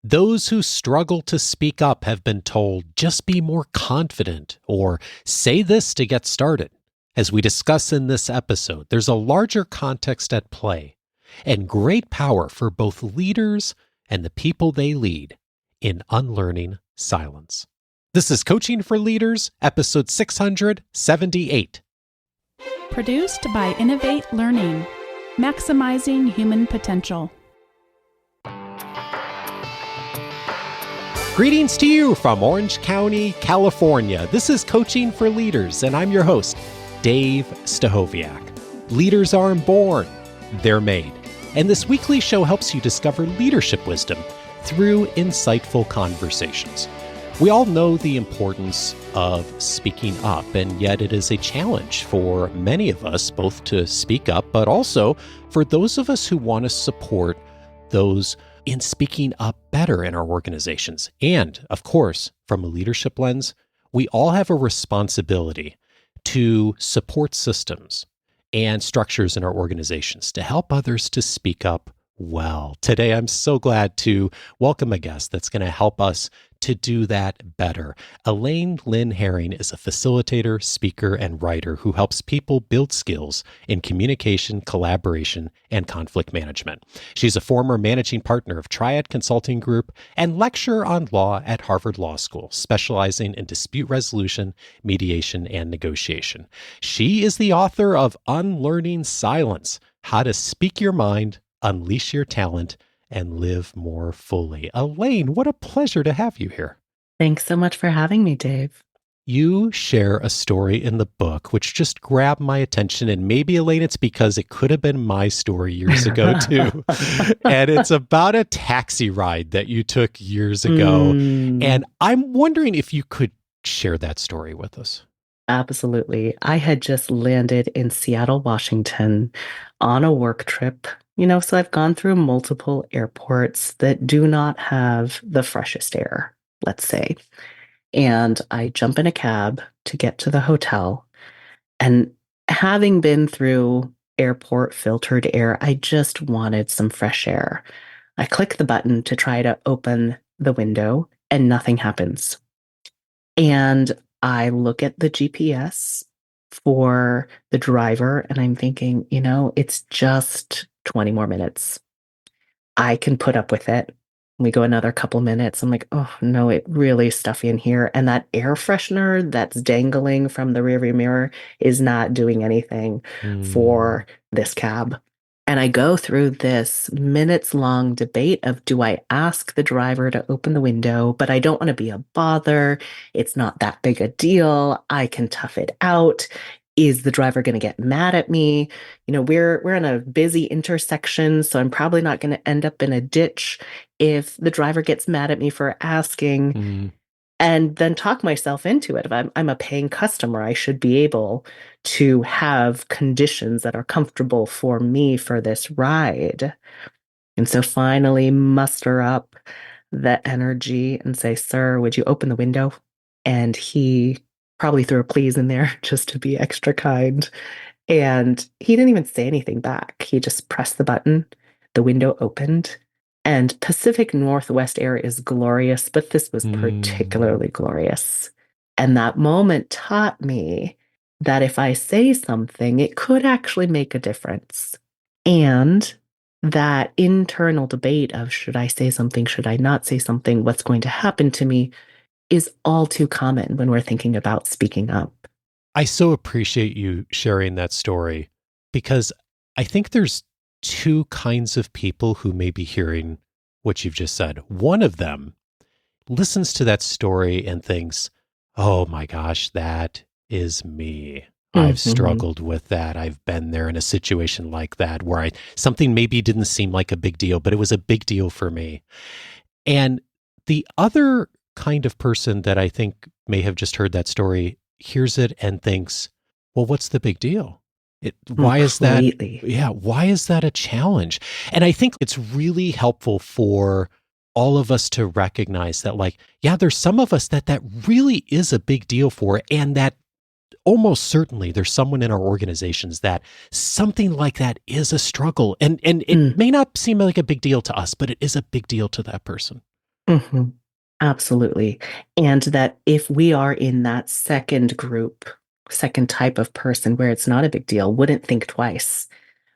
Those who struggle to speak up have been told, just be more confident or say this to get started. As we discuss in this episode, there's a larger context at play and great power for both leaders and the people they lead in Unlearning Silence. This is Coaching for Leaders, episode 678. Produced by Innovate Learning, maximizing human potential. Greetings to you from Orange County, California. This is Coaching for Leaders, and I'm your host, Dave Stachowiak. Leaders aren't born, they're made. And this weekly show helps you discover leadership wisdom through insightful conversations. We all know the importance of speaking up, and yet it is a challenge for many of us both to speak up, but also for those of us who want to support those in speaking up better in our organizations. And, of course, from a leadership lens, we all have a responsibility to support systems and structures in our organizations to help others to speak up well. Today, I'm so glad to welcome a guest that's going to help us to do that better. Elaine Lin Hering is a facilitator, speaker, and writer who helps people build skills in communication, collaboration, and conflict management. She's a former managing partner of Triad Consulting Group and lecturer on law at Harvard Law School, specializing in dispute resolution, mediation, and negotiation. She is the author of Unlearning Silence: How to Speak Your Mind, Unleash Your Talent, and Live More Fully. Elaine, what a pleasure to have you here. Thanks so much for having me, Dave. You share a story in the book which just grabbed my attention, and maybe, Elaine, it's because it could have been my story years ago too. And it's about a taxi ride that you took years ago. And I'm wondering if you could share that story with us. Absolutely. I had just landed in Seattle, Washington on a work trip. So I've gone through multiple airports that do not have the freshest air, let's say. And I jump in a cab to get to the hotel. And having been through airport filtered air, I just wanted some fresh air. I click the button to try to open the window, and nothing happens. And I look at the GPS for the driver, and I'm thinking, it's just 20 more minutes. I can put up with it. We go another couple minutes. I'm like, oh no, it really stuffy in here. And that air freshener that's dangling from the rearview mirror is not doing anything for this cab. And I go through this minutes-long debate of, do I ask the driver to open the window? But I don't want to be a bother. It's not that big a deal. I can tough it out. Is the driver going to get mad at me? We're in a busy intersection, so I'm probably not going to end up in a ditch if the driver gets mad at me for asking. And then talk myself into it. If I'm a paying customer, I should be able to have conditions that are comfortable for me for this ride. And so finally muster up the energy and say, sir, would you open the window? And he probably threw a please in there just to be extra kind. And he didn't even say anything back. He just pressed the button. The window opened. And Pacific Northwest air is glorious, but this was particularly glorious. And that moment taught me that if I say something, it could actually make a difference. And that internal debate of, should I say something? Should I not say something? What's going to happen to me? Is all too common when we're thinking about speaking up. I so appreciate you sharing that story, because I think there's two kinds of people who may be hearing what you've just said. One of them listens to that story and thinks, oh my gosh, that is me. I've struggled with that. I've been there in a situation like that where something maybe didn't seem like a big deal, but it was a big deal for me. And the other kind of person that I think may have just heard that story hears it and thinks, well, what's the big deal? Why is that? Yeah. Why is that a challenge? And I think it's really helpful for all of us to recognize that, there's some of us that really is a big deal for, and that almost certainly there's someone in our organizations that something like that is a struggle. And it may not seem like a big deal to us, but it is a big deal to that person. Hmm. Absolutely. And that if we are in that second group, second type of person where it's not a big deal, wouldn't think twice.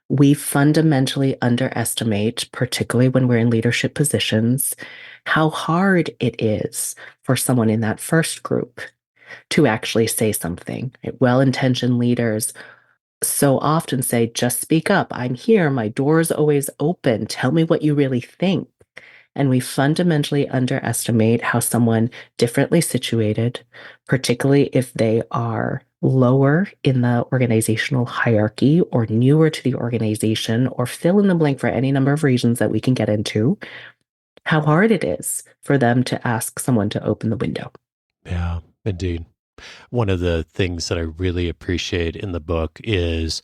We fundamentally underestimate, particularly when we're in leadership positions, how hard it is for someone in that first group to actually say something. Well-intentioned leaders so often say, just speak up. I'm here. My door's always open. Tell me what you really think. And we fundamentally underestimate how someone differently situated, particularly if they are lower in the organizational hierarchy or newer to the organization, or fill in the blank for any number of reasons that we can get into, how hard it is for them to ask someone to open the window. Yeah, indeed. One of the things that I really appreciate in the book is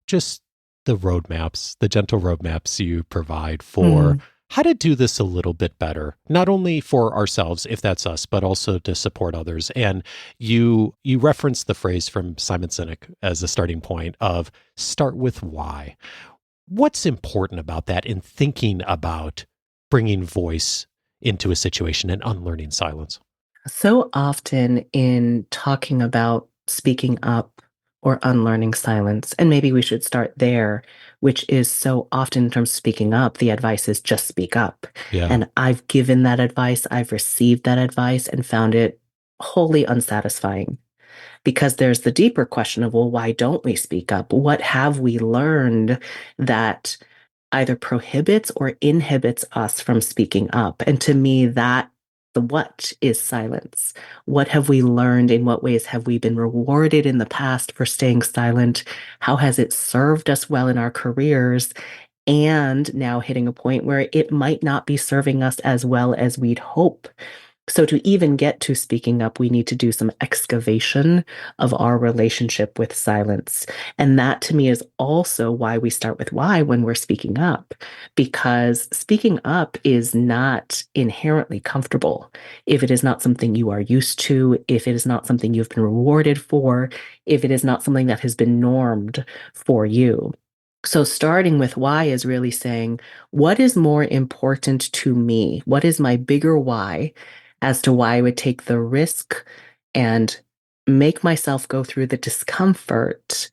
just the roadmaps, the gentle roadmaps you provide for Mm, how to do this a little bit better, not only for ourselves, if that's us, but also to support others. And you referenced the phrase from Simon Sinek as a starting point of start with why. What's important about that in thinking about bringing voice into a situation and unlearning silence? So often in talking about speaking up or unlearning silence, and maybe we should start there, which is so often in terms of speaking up, the advice is just speak up. Yeah. And I've given that advice, I've received that advice and found it wholly unsatisfying because there's the deeper question of, well, why don't we speak up? What have we learned that either prohibits or inhibits us from speaking up? And to me, that the what is silence. What have we learned? In what ways have we been rewarded in the past for staying silent? How has it served us well in our careers? And now hitting a point where it might not be serving us as well as we'd hope. So, to even get to speaking up, we need to do some excavation of our relationship with silence. And that to me is also why we start with why when we're speaking up, because speaking up is not inherently comfortable. If it is not something you are used to, if it is not something you've been rewarded for, if it is not something that has been normed for you. So, starting with why is really saying, what is more important to me? What is my bigger why as to why I would take the risk and make myself go through the discomfort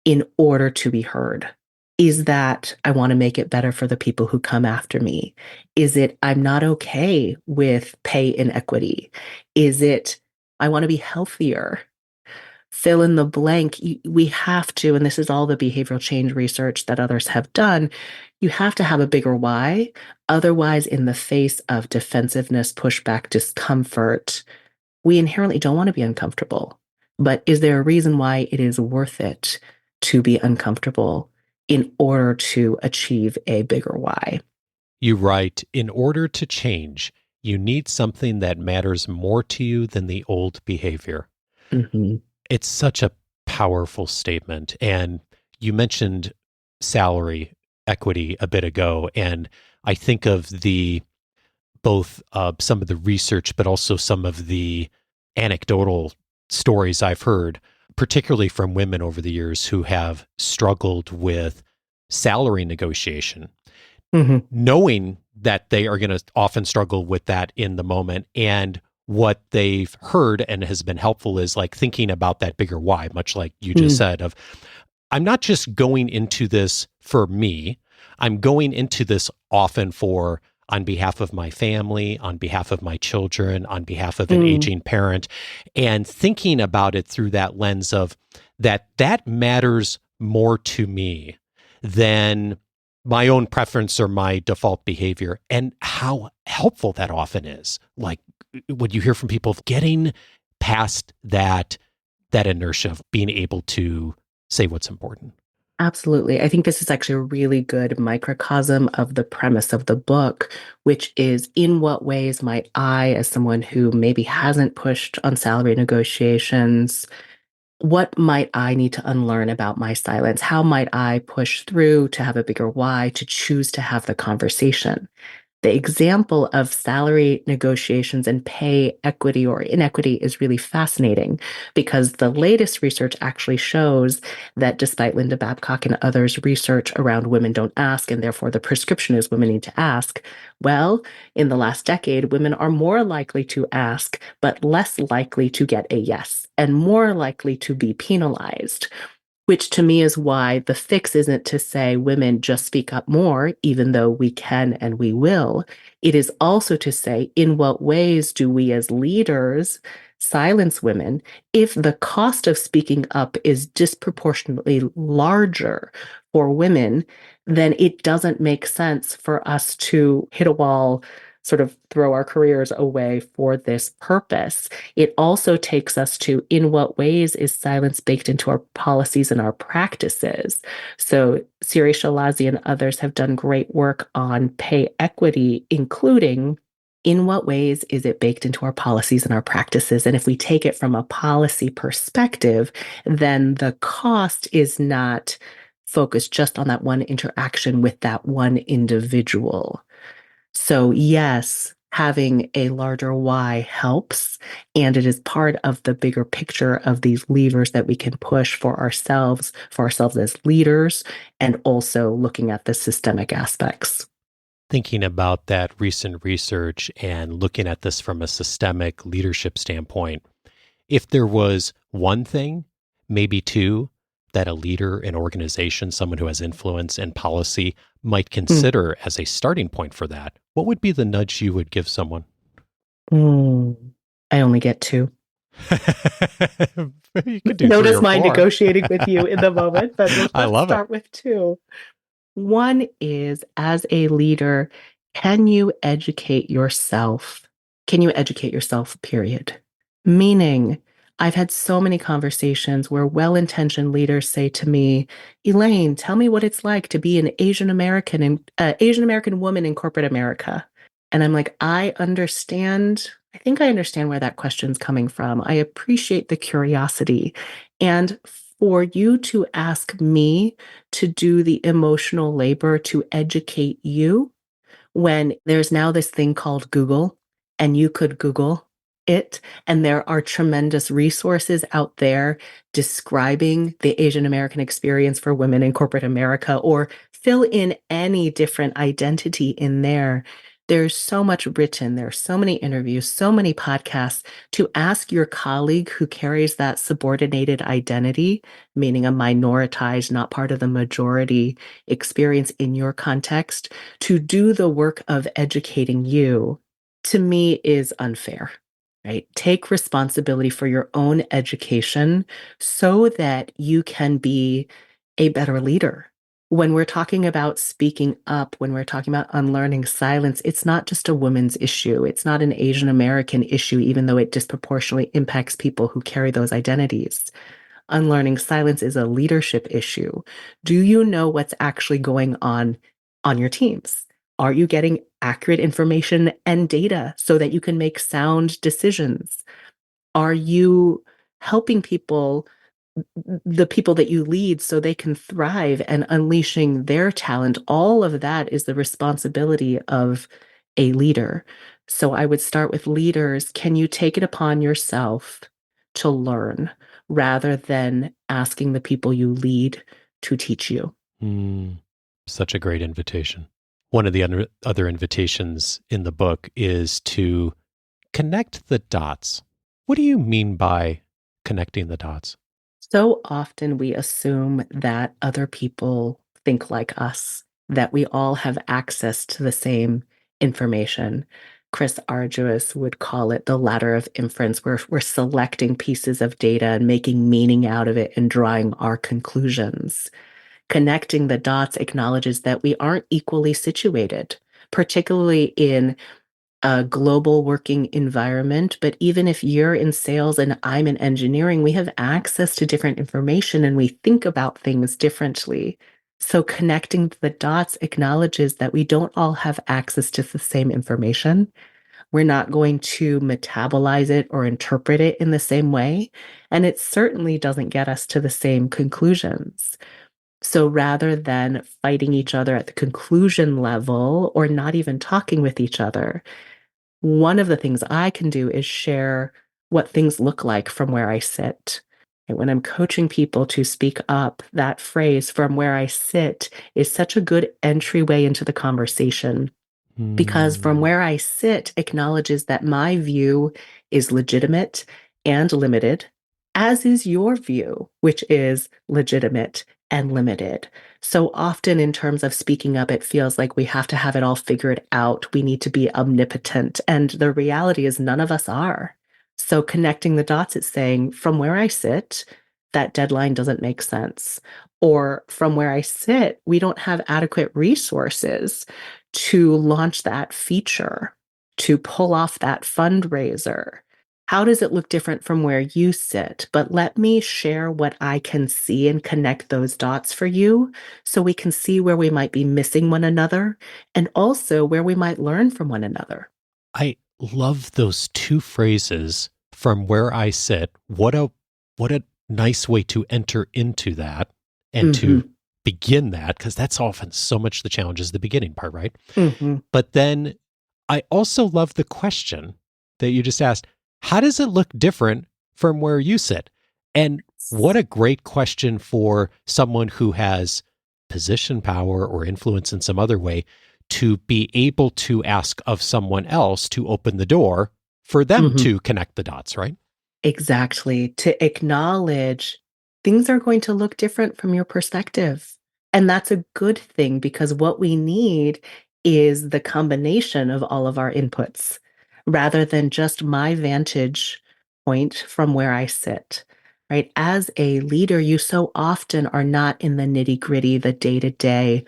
in order to be heard? Is that I want to make it better for the people who come after me? Is it I'm not okay with pay inequity? Is it I want to be healthier? Fill in the blank. We have to, and this is all the behavioral change research that others have done, you have to have a bigger why. Otherwise, in the face of defensiveness, pushback, discomfort, we inherently don't want to be uncomfortable. But is there a reason why it is worth it to be uncomfortable in order to achieve a bigger why? You write, in order to change, you need something that matters more to you than the old behavior. Hmm. It's such a powerful statement. And you mentioned salary equity a bit ago. And I think of the both some of the research, but also some of the anecdotal stories I've heard, particularly from women over the years who have struggled with salary negotiation, Hmm. knowing that they are going to often struggle with that in the moment. And what they've heard and has been helpful is like thinking about that bigger why, much like you just said, of I'm not just going into this for me. I'm going into this often for on behalf of my family, on behalf of my children, on behalf of an Mm. aging parent, and thinking about it through that lens of that matters more to me than my own preference or my default behavior, and how helpful that often is. Like what you hear from people, getting past that inertia of being able to say what's important. Absolutely. I think this is actually a really good microcosm of the premise of the book, which is in what ways might I, as someone who maybe hasn't pushed on salary negotiations, what might I need to unlearn about my silence? How might I push through to have a bigger why, to choose to have the conversation? The example of salary negotiations and pay equity or inequity is really fascinating because the latest research actually shows that despite Linda Babcock and others' research around women don't ask, and therefore the prescription is women need to ask, well, in the last decade, women are more likely to ask, but less likely to get a yes, and more likely to be penalized. Which to me is why the fix isn't to say women just speak up more, even though we can and we will. It is also to say, in what ways do we as leaders silence women if the cost of speaking up is disproportionately larger for women? Then it doesn't make sense for us to hit a wall, sort of throw our careers away for this purpose. It also takes us to, in what ways is silence baked into our policies and our practices? So Siri Shalazi and others have done great work on pay equity, including in what ways is it baked into our policies and our practices? And if we take it from a policy perspective, then the cost is not focused just on that one interaction with that one individual. So, yes, having a larger why helps, and it is part of the bigger picture of these levers that we can push for ourselves as leaders, and also looking at the systemic aspects. Thinking about that recent research and looking at this from a systemic leadership standpoint, if there was one thing, maybe two, that a leader, an organization, someone who has influence and policy might consider as a starting point for that, what would be the nudge you would give someone? I only get two. You could do three Notice or my four. negotiating with you in the moment, but I let's love it. start with two. One is, as a leader, can you educate yourself? Can you educate yourself, period? Meaning, I've had so many conversations where well-intentioned leaders say to me, Elaine, tell me what it's like to be an Asian American woman in corporate America. And I'm like, I think I understand where that question's coming from. I appreciate the curiosity. And for you to ask me to do the emotional labor to educate you when there's now this thing called Google, and you could Google it, and there are tremendous resources out there describing the Asian American experience for women in corporate America, or fill in any different identity in there. There's so much written, there's so many interviews, so many podcasts. To ask your colleague who carries that subordinated identity, meaning a minoritized, not part of the majority experience in your context, to do the work of educating you, to me, is unfair, right? Take responsibility for your own education so that you can be a better leader. When we're talking about speaking up, when we're talking about unlearning silence, it's not just a women's issue. It's not an Asian American issue, even though it disproportionately impacts people who carry those identities. Unlearning silence is a leadership issue. Do you know what's actually going on your teams? Are you getting accurate information and data so that you can make sound decisions? Are you helping people, the people that you lead, so they can thrive and unleashing their talent? All of that is the responsibility of a leader. So I would start with leaders. Can you take it upon yourself to learn rather than asking the people you lead to teach you? Such a great invitation. One of the other invitations in the book is to connect the dots. What do you mean by connecting the dots? So often we assume that other people think like us, that we all have access to the same information. Chris Argyris would call it the ladder of inference, where we're selecting pieces of data and making meaning out of it and drawing our conclusions. Connecting the dots acknowledges that we aren't equally situated, particularly in a global working environment. But even if you're in sales and I'm in engineering, we have access to different information and we think about things differently. So connecting the dots acknowledges that we don't all have access to the same information. We're not going to metabolize it or interpret it in the same way. And it certainly doesn't get us to the same conclusions. So rather than fighting each other at the conclusion level or not even talking with each other, one of the things I can do is share what things look like from where I sit. And when I'm coaching people to speak up, that phrase, from where I sit, is such a good entryway into the conversation because from Hmm. where I sit acknowledges that my view is legitimate and limited, as is your view, which is legitimate and limited. So often, in terms of speaking up, it feels like we have to have it all figured out. We need to be omnipotent. And the reality is, none of us are. So, connecting the dots, it's saying, from where I sit, that deadline doesn't make sense. Or from where I sit, we don't have adequate resources to launch that feature, to pull off that fundraiser. How does it look different from where you sit? But let me share what I can see and connect those dots for you so we can see where we might be missing one another and also where we might learn from one another. I love those two phrases, from where I sit. What a nice way to enter into that and to Mm-hmm. begin that, because that's often so much the challenge is the beginning part, right? Mm-hmm. But then I also love the question that you just asked. How does it look different from where you sit? And what a great question for someone who has position power or influence in some other way to be able to ask of someone else to open the door for them Mm-hmm. to connect the dots, right? Exactly. To acknowledge things are going to look different from your perspective. And that's a good thing because what we need is the combination of all of our inputs rather than just my vantage point from where I sit, right? As a leader, you so often are not in the nitty gritty, the day to day,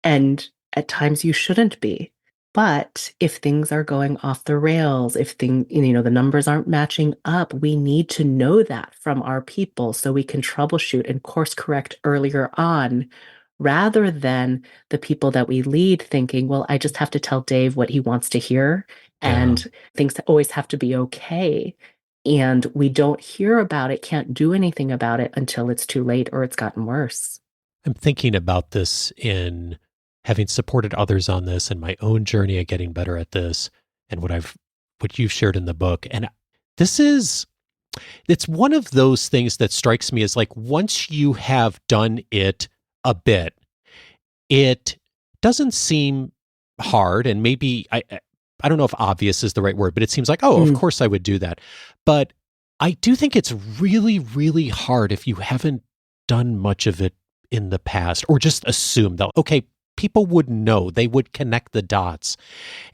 and at times you shouldn't be. But if things are going off the rails, if the numbers aren't matching up, we need to know that from our people so we can troubleshoot and course correct earlier on rather than the people that we lead thinking, well, I just have to tell Dave what he wants to hear Yeah. and things always have to be okay. And we don't hear about it, can't do anything about it until it's too late or it's gotten worse. I'm thinking about this in having supported others on this and my own journey of getting better at this and what you've shared in the book. And this is it's one of those things that strikes me as like once you have done it a bit, it doesn't seem hard. And maybe I don't know if obvious is the right word, but it seems like, oh, of Mm, course I would do that. But I do think it's really, really hard if you haven't done much of it in the past or just assume that, okay, people would know, they would connect the dots.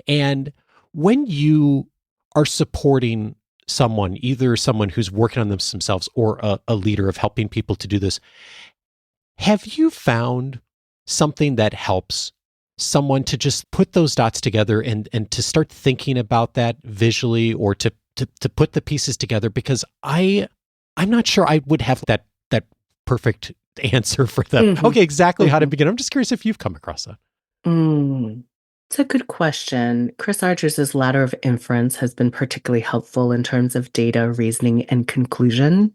And when you are supporting someone, either someone who's working on this themselves or a leader of helping people to do this, have you found something that helps someone to just put those dots together and to start thinking about that visually or to put the pieces together? Because I'm not sure I would have that perfect answer for them. mhm, Okay, exactly how to mhm. begin. I'm just curious if you've come across that. Mm. It's a good question. Chris Archer's ladder of inference has been particularly helpful in terms of data, reasoning, and conclusion.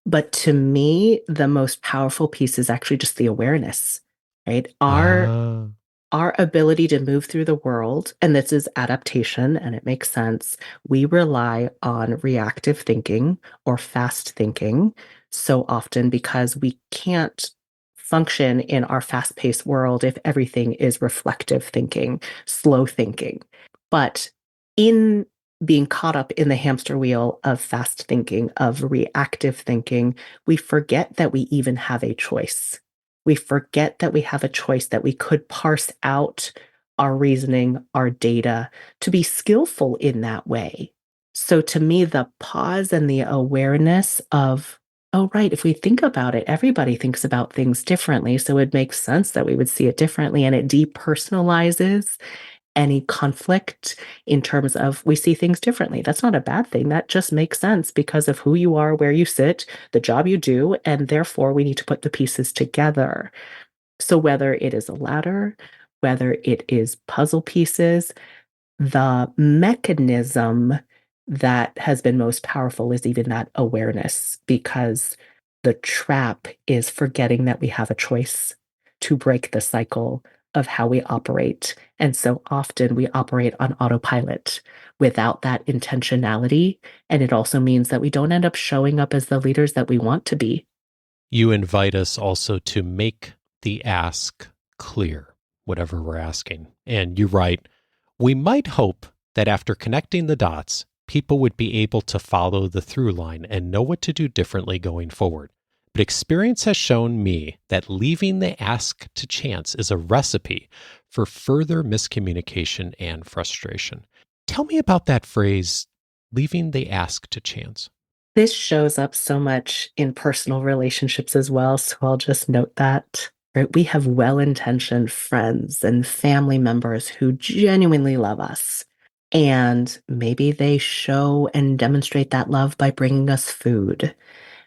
But to me, the most powerful piece is actually just the awareness, right? Ah, Our ability to move through the world, and this is adaptation, and it makes sense. We rely on reactive thinking or fast thinking so often because we can't function in our fast paced world if everything is reflective thinking, slow thinking. But in being caught up in the hamster wheel of fast thinking, of reactive thinking, we forget that we even have a choice. We forget that we have a choice, that we could parse out our reasoning, our data to be skillful in that way. So to me, the pause and the awareness of, oh, right, if we think about it, everybody thinks about things differently. So it makes sense that we would see it differently. And it depersonalizes any conflict in terms of we see things differently. That's not a bad thing. That just makes sense because of who you are, where you sit, the job you do, and therefore we need to put the pieces together. So whether it is a ladder, whether it is puzzle pieces, the mechanism that has been most powerful is even that awareness because The trap is forgetting that we have a choice to break the cycle of how we operate. And so often we operate on autopilot without that intentionality. And it also means that we don't end up showing up as the leaders that we want to be. You invite us also to make the ask clear, whatever we're asking. And you write, we might hope that after connecting the dots, people would be able to follow the through line and know what to do differently going forward. But experience has shown me that leaving the ask to chance is a recipe for further miscommunication and frustration. Tell me about that phrase, leaving the ask to chance. This shows up so much in personal relationships as well. So I'll just note that. Right? We have well-intentioned friends and family members who genuinely love us. And maybe they show and demonstrate that love by bringing us food.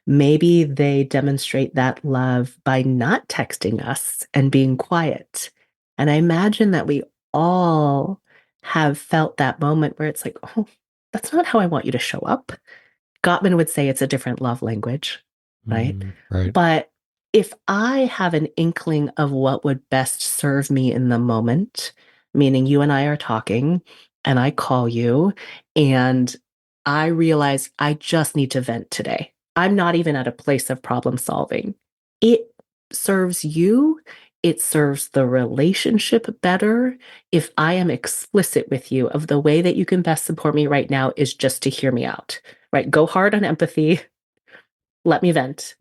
Maybe they demonstrate that love by not texting us and being quiet. And I imagine that we all have felt that moment where it's like, oh, that's not how I want you to show up. Gottman would say it's a different love language, right? Right. But if I have an inkling of what would best serve me in the moment, meaning you and I are talking and I call you and I realize I just need to vent today. I'm not even at a place of problem solving. It serves you, it serves the relationship better if I am explicit with you of the way that you can best support me right now is just to hear me out, right? Go hard on empathy. Let me vent.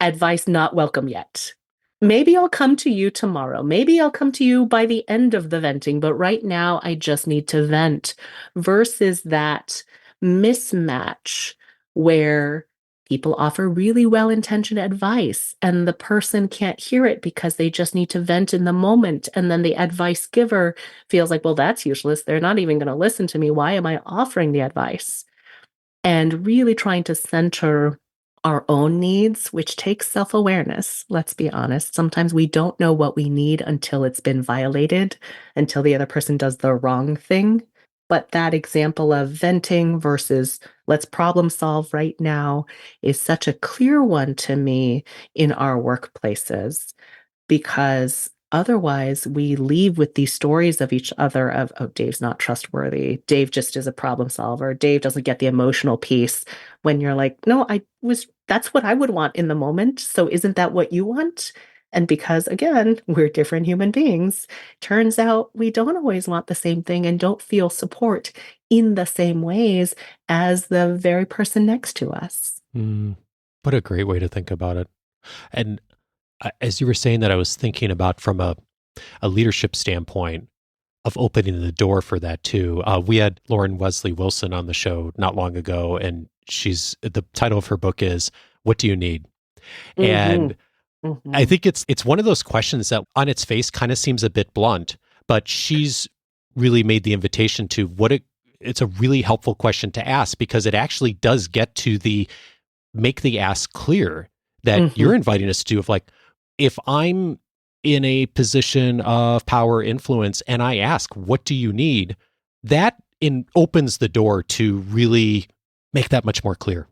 Advice not welcome yet. Maybe I'll come to you tomorrow. Maybe I'll come to you by the end of the venting, but right now I just need to vent versus that mismatch where people offer really well-intentioned advice and the person can't hear it because they just need to vent in the moment. And then the advice giver feels like, well, that's useless. They're not even going to listen to me. Why am I offering the advice? And really trying to center our own needs, which takes self-awareness. Let's be honest. Sometimes we don't know what we need until it's been violated, until the other person does the wrong thing. But that example of venting versus let's problem solve right now is such a clear one to me in our workplaces, because otherwise we leave with these stories of each other of, oh, Dave's not trustworthy. Dave just is a problem solver. Dave doesn't get the emotional piece, when you're like, no, that's what I would want in the moment. So isn't that what you want? And because, again, we're different human beings, turns out we don't always want the same thing and don't feel support in the same ways as the very person next to us. What a great way to think about it. And as you were saying that, I was thinking about from a leadership standpoint of opening the door for that too. We had Lauren Wesley Wilson on the show not long ago, and the title of her book is "What Do You Need?" And I think it's one of those questions that on its face kind of seems a bit blunt, but she's really made the invitation to it's a really helpful question to ask, because it actually does get to make the ask clear that you're inviting us to, of like, if I'm in a position of power influence and I ask, what do you need? That opens the door to really make that much more clear.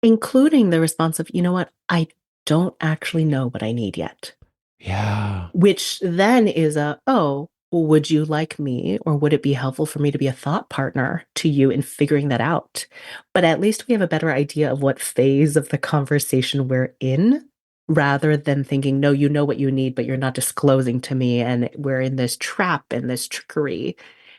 Including the response of, you know what, I don't actually know what I need yet. Yeah. Which then is would you like me, or would it be helpful for me to be a thought partner to you in figuring that out? But at least we have a better idea of what phase of the conversation we're in, rather than thinking, no, you know what you need, but you're not disclosing to me. And we're in this trap and this trickery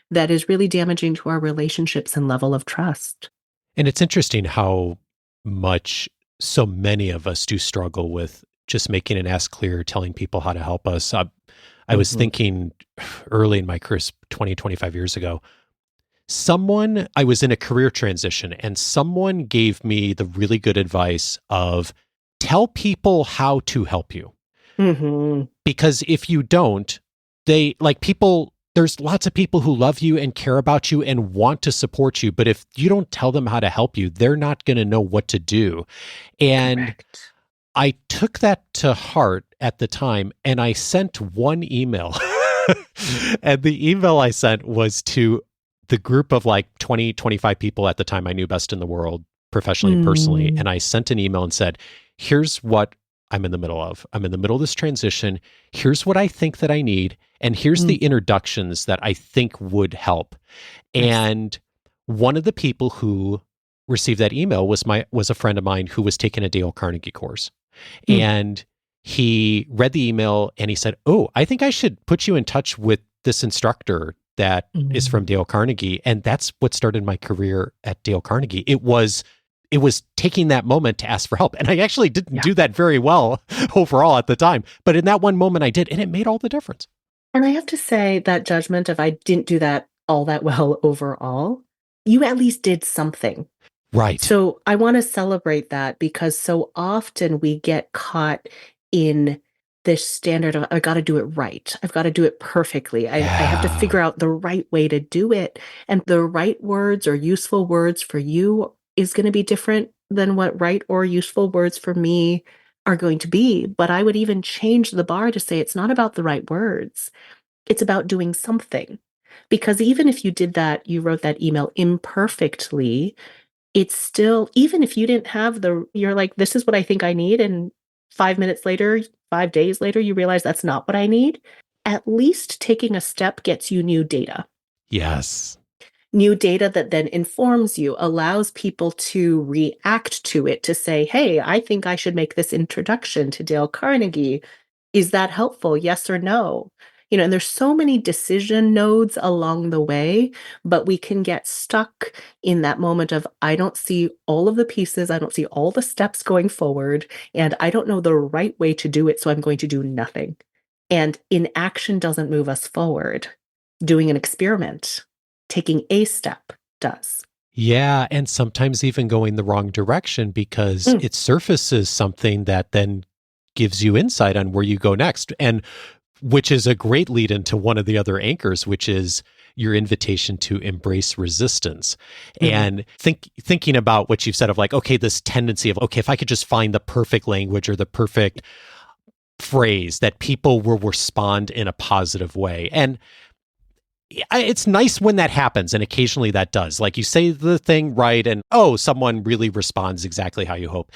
that is really damaging to our relationships and level of trust. And it's interesting how much so many of us do struggle with just making an ask clear, telling people how to help us. I was thinking early in my career, 20, 25 years ago, I was in a career transition and someone gave me the really good advice of tell people how to help you. Because if you don't, there's lots of people who love you and care about you and want to support you. But if you don't tell them how to help you, they're not going to know what to do. And Correct. I took that to heart at the time, and I sent one email. And the email I sent was to the group of like 20, 25 people at the time I knew best in the world. professionally and personally. Mm, And I sent an email and said, here's what I'm in the middle of. I'm in the middle of this transition. Here's what I think that I need. And here's the mm, introductions that I think would help. nice. And one of the people who received that email was a friend of mine who was taking a Dale Carnegie course. Mm, And he read the email and he said, "Oh, I think I should put you in touch with this instructor that is from mm. Dale Carnegie." And that's what started my career at Dale Carnegie. It was taking that moment to ask for help. And I actually didn't Yeah. do that very well overall at the time. But in that one moment I did, and it made all the difference. And I have to say that judgment, if I didn't do that all that well overall, you at least did something. Right. So I want to celebrate that because so often we get caught in this standard of, I got to do it right. I've got to do it perfectly. I have to Yeah. figure out the right way to do it. And the right words or useful words for you is going to be different than what right or useful words for me are going to be. But I would even change the bar to say it's not about the right words, it's about doing something. Because even if you did that, you wrote that email imperfectly, it's still, even if you didn't have you're like, "This is what I think I need," and 5 minutes later, 5 days later, you realize that's not what I need, at least taking a step gets you new data. Yes. New data that then informs you, allows people to react to it, to say, "Hey, I think I should make this introduction to Dale Carnegie. Is that helpful? Yes or no?" And there's so many decision nodes along the way, but we can get stuck in that moment of, I don't see all of the pieces, I don't see all the steps going forward, and I don't know the right way to do it, so I'm going to do nothing. And inaction doesn't move us forward. Doing an experiment, taking a step does. Yeah, and sometimes even going the wrong direction because Mm, it surfaces something that then gives you insight on where you go next. And which is a great lead into one of the other anchors, which is your invitation to embrace resistance. mhm. And thinking about what you've said of like, okay, this tendency of, okay, if I could just find the perfect language or the perfect phrase that people will respond in a positive way. And it's nice when that happens, and occasionally that does. Like you say the thing right, and oh, someone really responds exactly how you hope.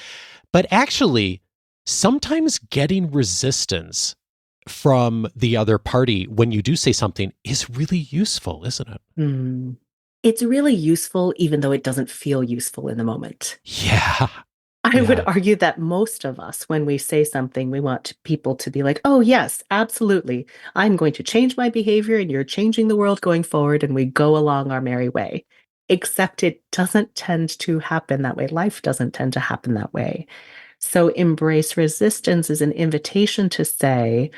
But actually, sometimes getting resistance from the other party when you do say something is really useful, isn't it? Mm. It's really useful, even though it doesn't feel useful in the moment. Yeah. I would Yeah. argue that most of us, when we say something, we want people to be like, "Oh, yes, absolutely. I'm going to change my behavior and you're changing the world going forward." And we go along our merry way. Except it doesn't tend to happen that way. Life doesn't tend to happen that way. So, embrace resistance is an invitation to say,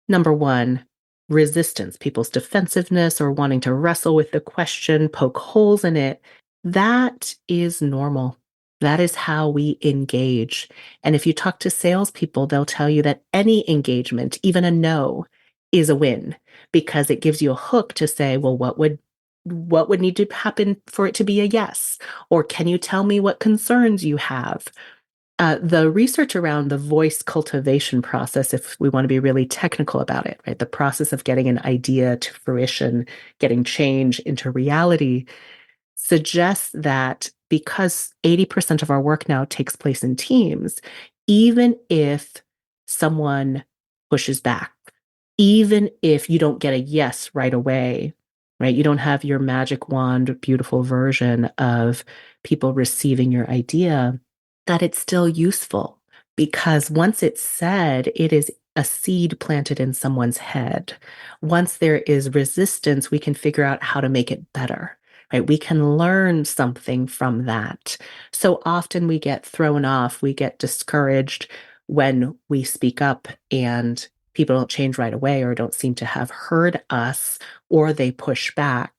number one, resistance, people's defensiveness or wanting to wrestle with the question, poke holes in it, that is normal. That is how we engage. And if you talk to salespeople, they'll tell you that any engagement, even a no, is a win because it gives you a hook to say, well, what would need to happen for it to be a yes? Or can you tell me what concerns you have? The research around the voice cultivation process, if we want to be really technical about it, right? The process of getting an idea to fruition, getting change into reality, suggests that because 80% of our work now takes place in teams, even if someone pushes back, even if you don't get a yes right away, right? You don't have your magic wand, beautiful version of people receiving your idea, that it's still useful because once it's said, it is a seed planted in someone's head. Once there is resistance, we can figure out how to make it better, right? We can learn something from that. So often we get thrown off, we get discouraged when we speak up and people don't change right away or don't seem to have heard us or they push back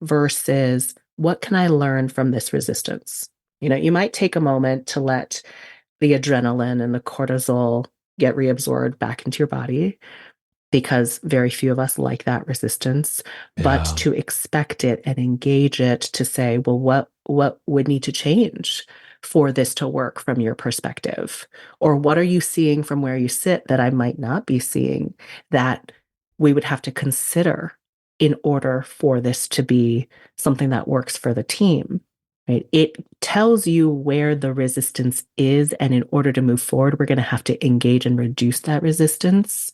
versus what can I learn from this resistance? You might take a moment to let the adrenaline and the cortisol get reabsorbed back into your body because very few of us like that resistance, but Yeah. to expect it and engage it to say, well, what would need to change for this to work from your perspective? Or what are you seeing from where you sit that I might not be seeing that we would have to consider in order for this to be something that works for the team? right? It tells you where the resistance is, and in order to move forward, we're going to have to engage and reduce that resistance.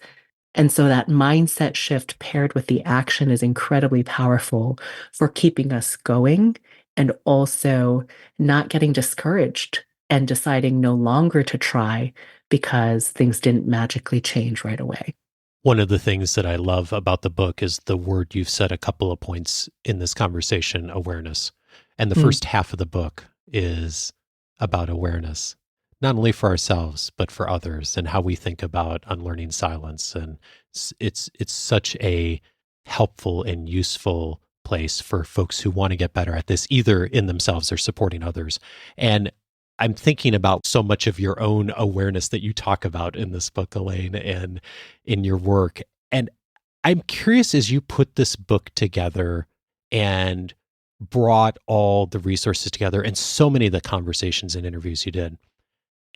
And so that mindset shift paired with the action is incredibly powerful for keeping us going and also not getting discouraged and deciding no longer to try because things didn't magically change right away. One of the things that I love about the book is the word you've said a couple of points in this conversation, awareness. And the first half of the book is about awareness, not only for ourselves, but for others, and how we think about unlearning silence. And it's such a helpful and useful place for folks who want to get better at this, either in themselves or supporting others. And I'm thinking about so much of your own awareness that you talk about in this book, Elaine, and in your work. And I'm curious, as you put this book together and brought all the resources together and so many of the conversations and interviews you did,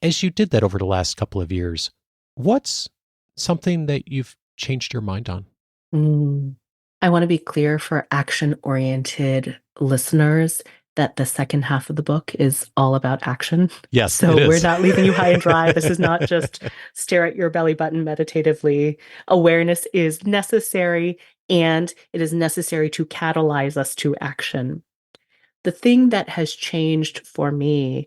as you did that over the last couple of years, what's something that you've changed your mind on? I want to be clear for action-oriented listeners that the second half of the book is all about action. Yes, so it is. We're not leaving you high and dry. This is not just stare at your belly button meditatively. Awareness is necessary, and it is necessary to catalyze us to action. The thing that has changed for me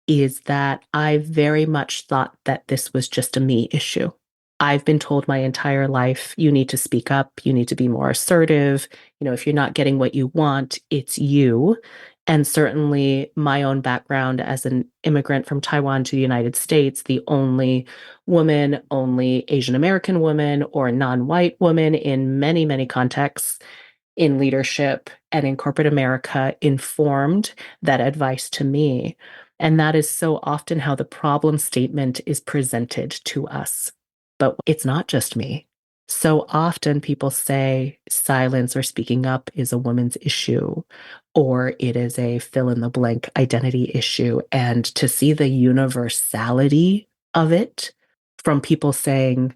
is that I very much thought that this was just a me issue. I've been told my entire life, you need to speak up, you need to be more assertive. If you're not getting what you want, it's you. And certainly my own background as an immigrant from Taiwan to the United States, the only woman, only Asian American woman or non-white woman in many, many contexts in leadership and in corporate America, informed that advice to me. And that is so often how the problem statement is presented to us. But it's not just me. So often people say silence or speaking up is a woman's issue, or it is a fill in the blank identity issue. And to see the universality of it from people saying,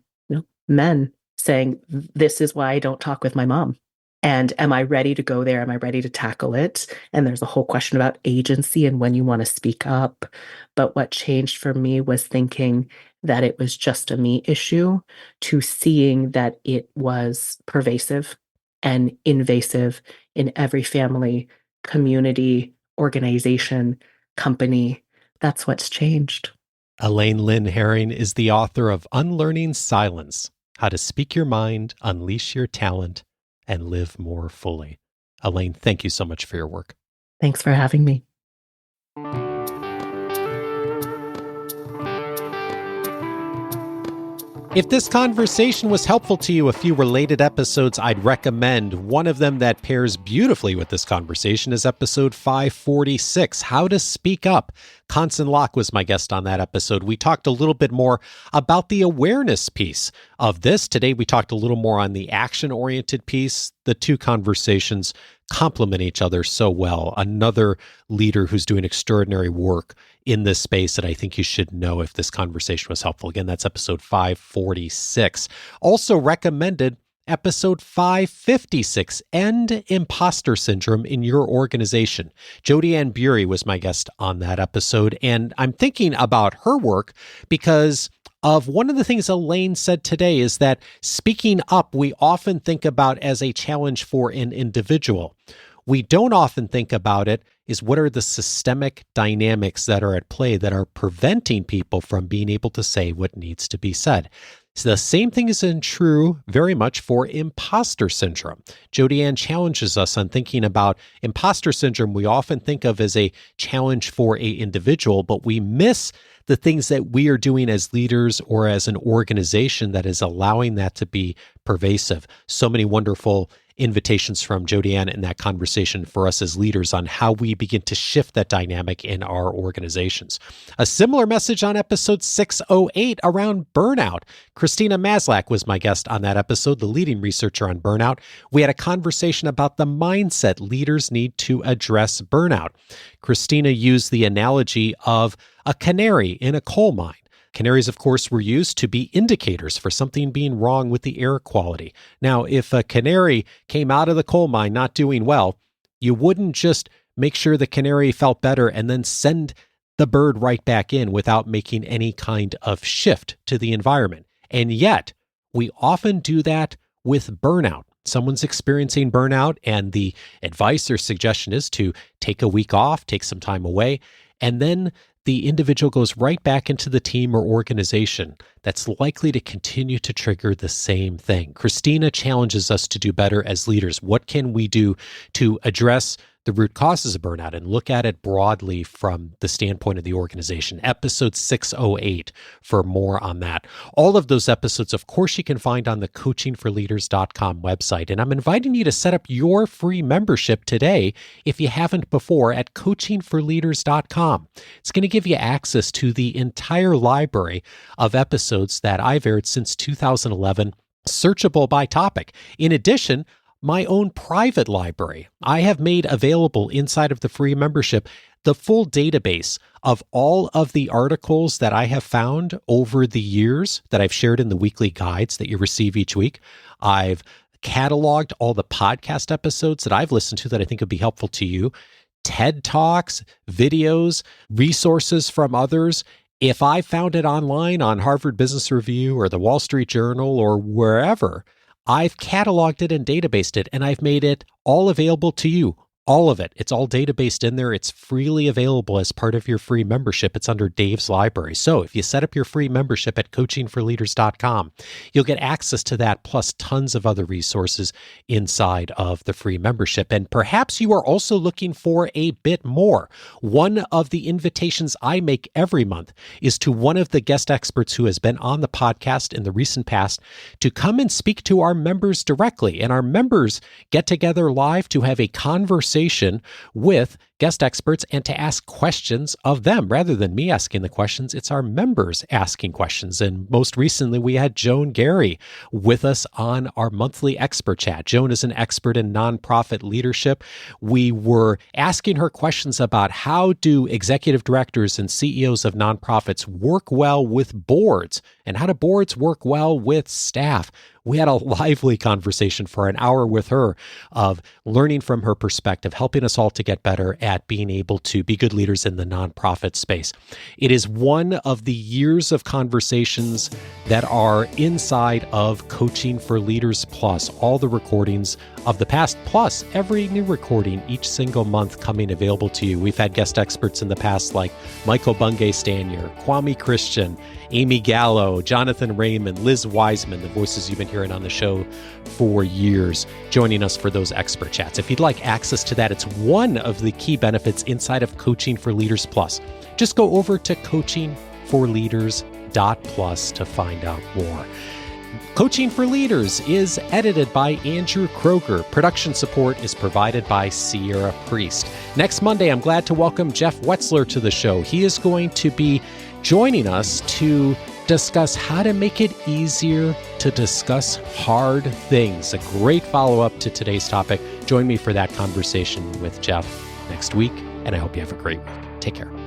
men saying, this is why I don't talk with my mom. And am I ready to go there? Am I ready to tackle it? And there's a whole question about agency and when you want to speak up. But what changed for me was thinking that it was just a me issue to seeing that it was pervasive and invasive in every family, community, organization, company. That's what's changed. Elaine Lin Hering is the author of Unlearning Silence: How to Speak Your Mind, Unleash Your Talent, and Live More Fully. Elaine, thank you so much for your work. Thanks for having me. If this conversation was helpful to you, a few related episodes I'd recommend. One of them that pairs beautifully with this conversation is episode 546, How to Speak Up. Conson Locke was my guest on that episode. We talked a little bit more about the awareness piece of this. Today, we talked a little more on the action-oriented piece. The two conversations complement each other so well. Another leader who's doing extraordinary work in this space that I think you should know if this conversation was helpful. Again, that's episode 546. Also recommended episode 556, End Imposter Syndrome in Your Organization. Jodi Ann Bury was my guest on that episode, and I'm thinking about her work because of one of the things Elaine said today is that speaking up, we often think about as a challenge for an individual. We don't often think about it is what are the systemic dynamics that are at play that are preventing people from being able to say what needs to be said. So the same thing is true very much for imposter syndrome. Jodi Ann challenges us on thinking about imposter syndrome. We often think of as a challenge for an individual, but we miss the things that we are doing as leaders or as an organization that is allowing that to be pervasive. So many wonderful invitations from Jodi Ann in that conversation for us as leaders on how we begin to shift that dynamic in our organizations. A similar message on episode 608 around burnout. Christina Maslach was my guest on that episode, the leading researcher on burnout. We had a conversation about the mindset leaders need to address burnout. Christina used the analogy of a canary in a coal mine. Canaries, of course, were used to be indicators for something being wrong with the air quality. Now, if a canary came out of the coal mine not doing well, you wouldn't just make sure the canary felt better, and then send the bird right back in without making any kind of shift to the environment. And yet, we often do that with burnout. Someone's experiencing burnout, and the advice or suggestion is to take a week off, take some time away, and then the individual goes right back into the team or organization. That's likely to continue to trigger the same thing. Christina challenges us to do better as leaders. What can we do to address the root causes of burnout and look at it broadly from the standpoint of the organization? Episode 608 for more on that. All of those episodes, of course, you can find on the coachingforleaders.com website. And I'm inviting you to set up your free membership today, if you haven't before, at coachingforleaders.com. It's going to give you access to the entire library of episodes that I've aired since 2011, searchable by topic. In addition, my own private library. I have made available inside of the free membership the full database of all of the articles that I have found over the years that I've shared in the weekly guides that you receive each week. I've cataloged all the podcast episodes that I've listened to that I think would be helpful to you, TED Talks, videos, resources from others. If I found it online on Harvard Business Review or the Wall Street Journal or wherever, I've cataloged it and databased it, and I've made it all available to you. All of it. It's all databased in there. It's freely available as part of your free membership. It's under Dave's library. So if you set up your free membership at coachingforleaders.com, you'll get access to that plus tons of other resources inside of the free membership. And perhaps you are also looking for a bit more. One of the invitations I make every month is to one of the guest experts who has been on the podcast in the recent past to come and speak to our members directly. And our members get together live to have a conversation with guest experts and to ask questions of them. Rather than me asking the questions, it's our members asking questions. And most recently, we had Joan Gary with us on our monthly expert chat. Joan is an expert in nonprofit leadership. We were asking her questions about how do executive directors and CEOs of nonprofits work well with boards, and how do boards work well with staff. We had a lively conversation for an hour with her of learning from her perspective, helping us all to get better at being able to be good leaders in the nonprofit space. It is one of the years of conversations that are inside of Coaching for Leaders Plus, all the recordings of the past, plus every new recording each single month coming available to you. We've had guest experts in the past like Michael Bungay Stanier, Kwame Christian, Amy Gallo, Jonathan Raymond, Liz Wiseman, the voices you've been hearing on the show for years, joining us for those expert chats. If you'd like access to that, it's one of the key benefits inside of Coaching for Leaders Plus. Just go over to coachingforleaders.plus to find out more. Coaching for Leaders is edited by Andrew Kroger. Production support is provided by Sierra Priest. Next Monday, I'm glad to welcome Jeff Wetzler to the show. He is going to be joining us to discuss how to make it easier to discuss hard things. A great follow-up to today's topic. Join me for that conversation with Jeff next week, and I hope you have a great week. Take care.